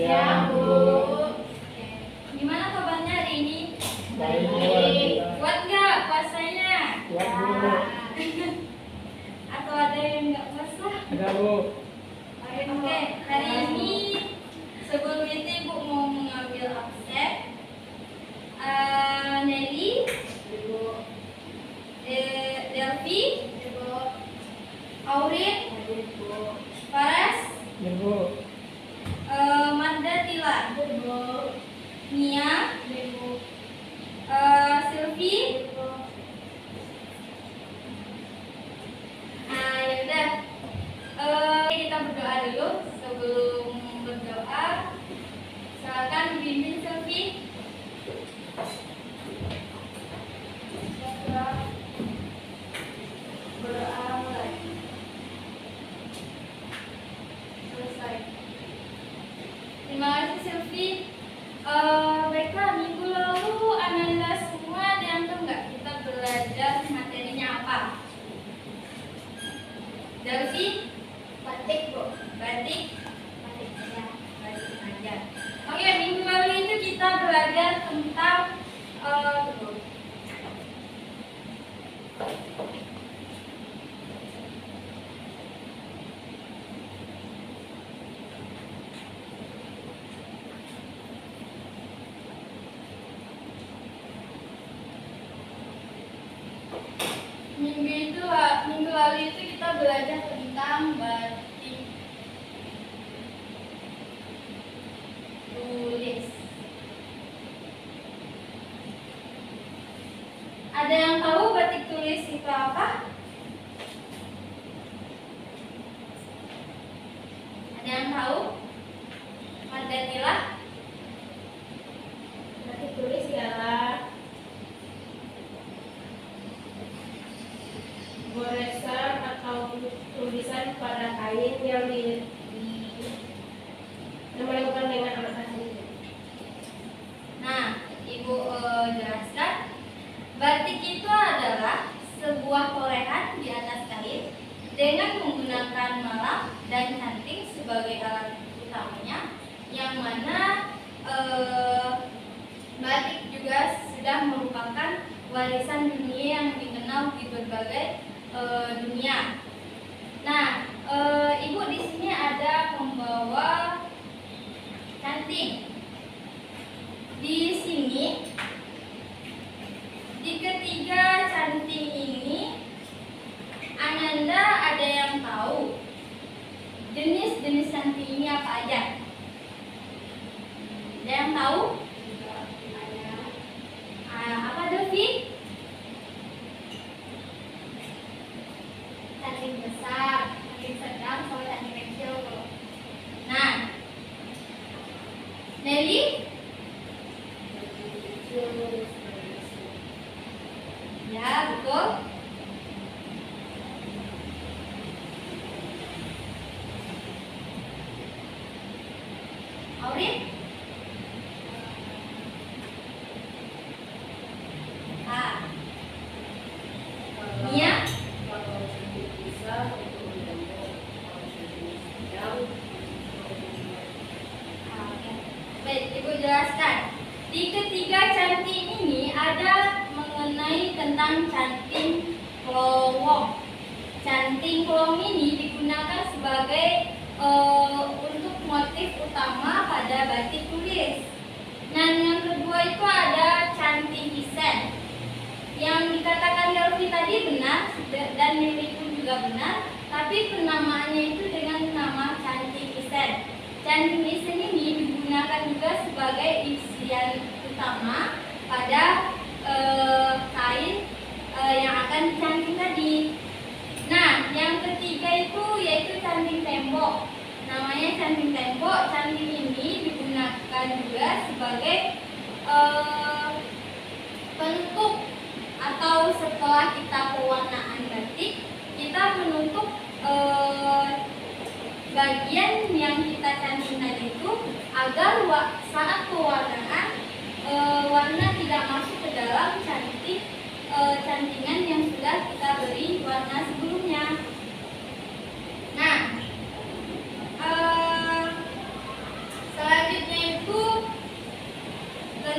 Siang, Bu. Oke. Gimana kabarnya hari ini? Baik. Kuat nggak puasanya? Kuat, Bu. Atau ada yang nggak puasa? Ada, Bu. Oke, hari ini sebelum itu Ibu mau mengambil absen. Nelly, Delvi, Aurin, Faras, Ya, Bu. Marda Tila, Mia, Sylvie. Yaudah, kita berdoa dulu. Sebelum berdoa, silakan bimbing Sylvie. Berdoa mulai. Selesai. Terima kasih Sylvie. Baiklah, minggu lalu Ananda semua ada yang tahu nggak kita belajar materinya apa? Delvi? Batik, Bu. Batik? Batik aja. Batik aja. Oke, minggu lalu itu kita belajar tentang minggu lalu itu kita belajar tentang batik tulis. Ada yang tahu batik tulis itu apa? Ada yang tahu? Marda Tila? Batik tulis ialah goresan atau tulisan pada kain yang melakukan dengan alat sendiri. Nah, Ibu jelaskan, batik itu adalah sebuah torehan di atas kain dengan menggunakan malam dan canting sebagai alat utamanya, yang mana batik juga sudah merupakan warisan dunia yang dikenal di berbagai dunia. Nah, Ibu di sini ada membawa canting. Di sini, di ketiga canting ini, Ananda ada yang tahu jenis-jenis canting ini apa aja? Ada yang tahu? Apa Devi? Canting besar, canting sedang, sama canting kecil. Nah, Nelly? Ya, betul. Aurin? Mia? Baik, Ibu jelaskan. Di ketiga canting ini ada mengenai tentang canting kelowong. Canting kelowong ini digunakan sebagai untuk motif utama pada batik tulis. Nah, yang kedua itu ada canting isen. Yang dikatakan Delvi tadi benar dan Nelly pun juga benar, tapi penamaannya itu dengan nama canting isen. Canting isen ini digunakan juga sebagai isian utama pada kain yang akan dicanting tadi. Nah, yang ketiga itu yaitu canting tembok. Namanya canting tembok. Canting ini digunakan juga sebagai bentuk atau setelah kita pewarnaan batik, kita menutup bagian yang kita canting tadi itu agar saat pewarnaan warna tidak masuk ke dalam cantingan yang sudah kita beri warna sebelumnya. Nah, selanjutnya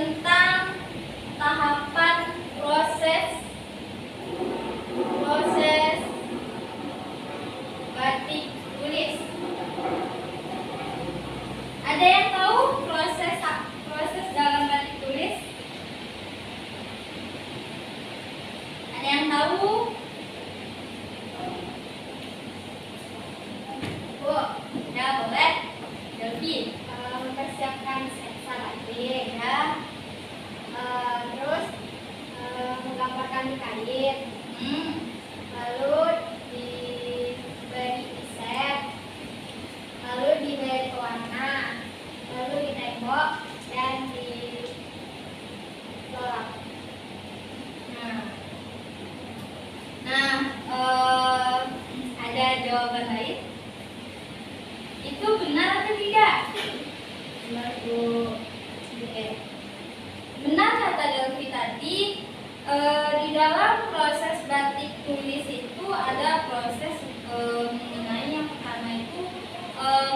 tentang tahapan proses batik tulis. Ada yang tahu proses dalam batik tulis? Ada yang tahu? Bu, ya boleh. Delvi. Mempersiapkan sketsa batik, Ya. terus menggambarkan di kain, Hmm. lalu diberi set, lalu diberi pewarna, lalu ditembok dan ditolak. Ada jawaban lain? Itu benar atau tidak? Benar, Bu. Oke. Benar kata Delvi tadi, di dalam proses batik tulis itu ada proses mengenai yang pertama itu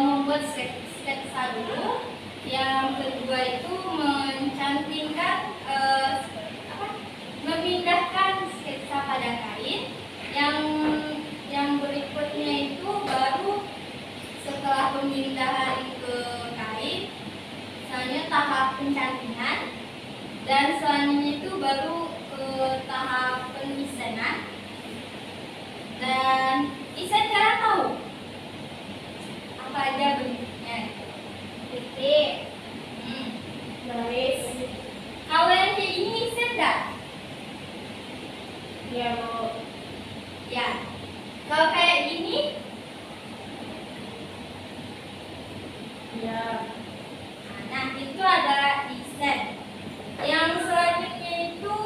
membuat sketsa dulu, yang kedua itu mencantingkan memindahkan sketsa pada kain, yang berikutnya itu baru setelah pemindahan ke kain, selanjutnya tahap pencantingan, dan selanjutnya itu baru ke tahap penisenan. Dan Isen kalian tahu apa aja bentuknya? Titik, Hmm. garis, Kalau yang kayak ini Isen enggak? ya, Bu. Ya. Kalau kayak gini, Ya. nah itu adalah Isen. Yang selanjutnya itu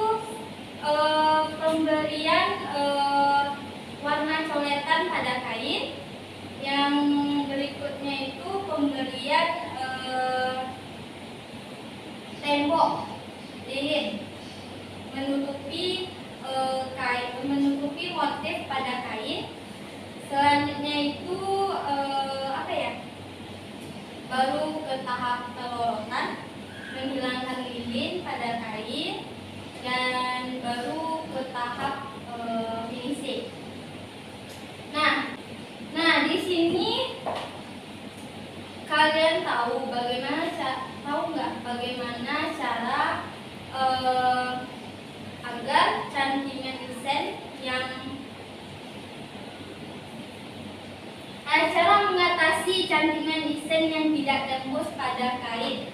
pemberian warna coretan pada kain. Yang berikutnya itu pemberian tembok lilin menutupi menutupi motif pada kain. Selanjutnya itu apa ya? Baru ke tahap pelorotan, menghilangkan lilin pada kain, dan baru ke tahap finishing. Nah di sini kalian tahu nggak bagaimana cara agar cantingan desain cara mengatasi cantingan desain yang tidak tembus pada kain.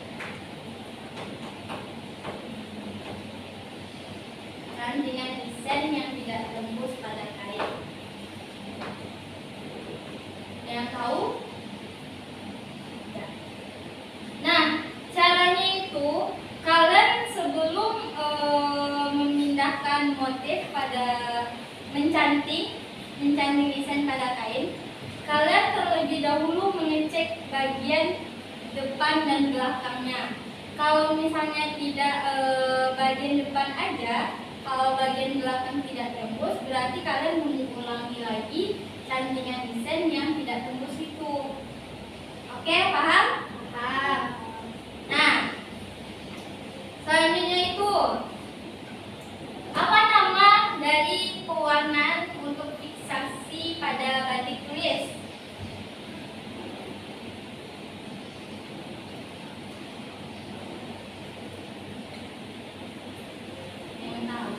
Cantingan desain yang tidak tembus pada kain. Yang tahu? Ya. Nah, caranya itu kalian sebelum memindahkan motif pada mencanting desain pada kain, kalian terlebih dahulu mengecek bagian depan dan belakangnya. Kalau misalnya tidak bagian depan aja, kalau bagian belakang tidak tembus, berarti kalian mengulangi lagi cantingan desain yang tidak tembus itu. Oke, paham? Paham. Nah, selanjutnya itu apa nama dari pewarnaan untuk fiksasi pada batik tulis? Yang tahu?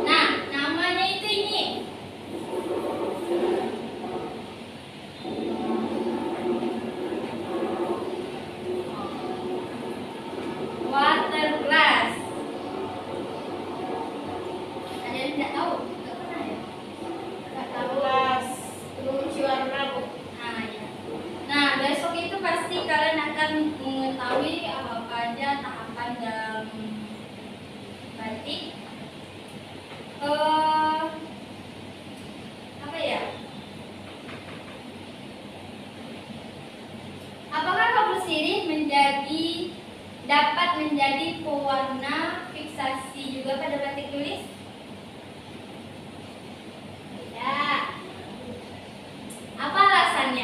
Nah, namanya itu ini. Water glass. Ada yang tidak tahu? Tidak pernah ya? Nggak tahu las. Mengunci warna, Bu. Nah, ya. Nah, besok itu pasti kalian akan mengetahui apa aja tahapan dalam batik. Apa ya? Apakah kabel sirih dapat menjadi pewarna fiksasi juga pada batik tulis? Tidak. Apa alasannya?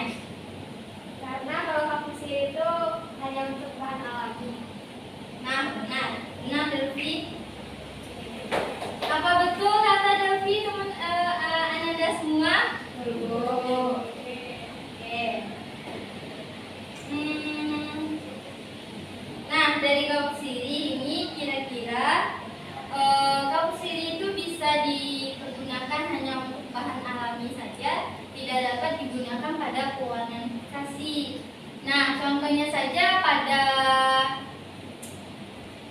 semua? Belum. Oke. Nah, dari kaum siri ini kira-kira kaum siri itu bisa dipergunakan hanya untuk bahan alami saja, tidak dapat digunakan pada pewarnaan kasih. Nah, contohnya saja pada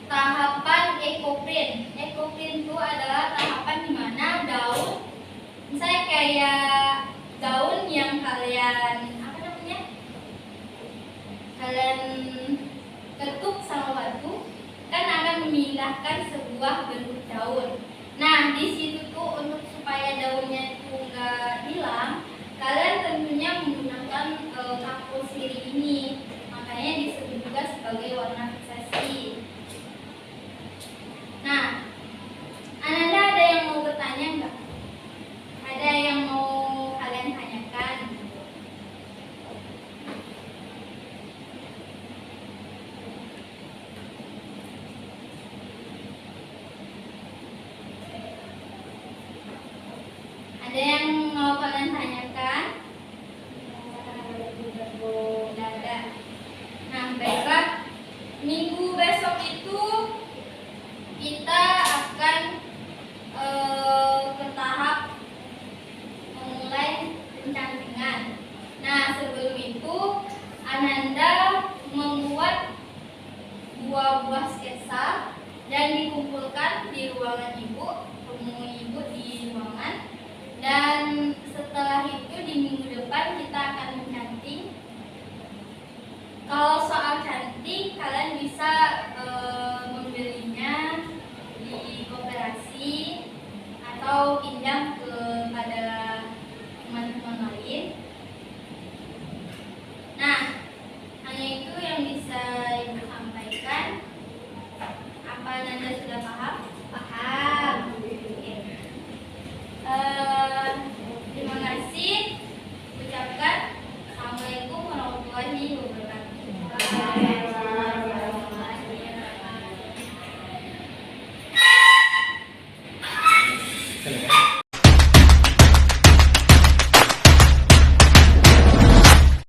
tahapan ekoprint. Ekoprint itu adalah tahapan di mana daun, misalnya kayak daun yang kalian kalian ketuk sama batu, kan akan memindahkan sebuah bentuk daun. Nah, di situ tuh untuk supaya daunnya itu nggak hilang, kalian tentunya menggunakan kapur siri ini. Makanya disebut juga sebagai warna fiksasi. Nah, Ananda ada yang mau bertanya nggak? Ada yang mau kalian tanyakan? Ada yang mau kalian tanyakan? Tidak ada. Nah, baiklah. Minggu besok itu kita akan ke tahap memulai pencantingan. Nah, sebelum itu Ananda membuat buah-buah sketsa dan dikumpulkan di ruangan ibu, temui ibu di ruangan. Dan setelah itu di minggu depan kita akan mencanting. Kalau soal canting, kalian bisa membelinya di koperasi atau pinjam kepada teman-teman lain. Nah, hanya itu yang bisa ibu sampaikan. Apa Nanda sudah paham? Paham. Oke. Terima kasih. Ucapkan Assalamualaikum warahmatullahi wabarakatuh.